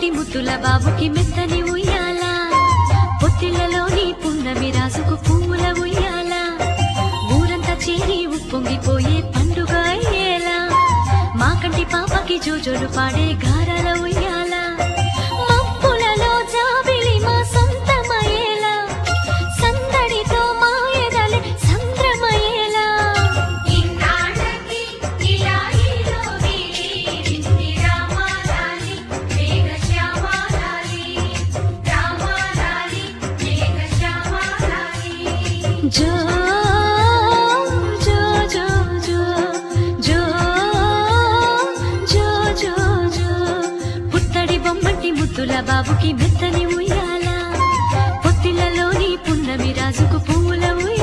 బొమ్మటి ముద్దుల బాబుకి మెత్తని ఉయ్యాల పొత్తిళ్లలోని పున్నమి రాసుకు పువ్వుల ఉయ్యాల ఊరంతా చేరి ఉప్పొంగిపోయే పండుగ అయ్యేలా మా కంటి పాపకి జోజోలు పాడే గారాల ఉయ్యాల మబ్బులలో జాబిలి మా సొంతమయ్యేలా సందడితో మా ఎదలే సంద్రమయ్యేలా జో జో జో జో జో జో జో జో పుత్తడి బొమ్మటి ముద్దుల బాబుకి మెత్తని ఉయ్యాల పొత్తిళ్లలోని పున్నమి రాజుకు పువ్వుల ఉయ్యాల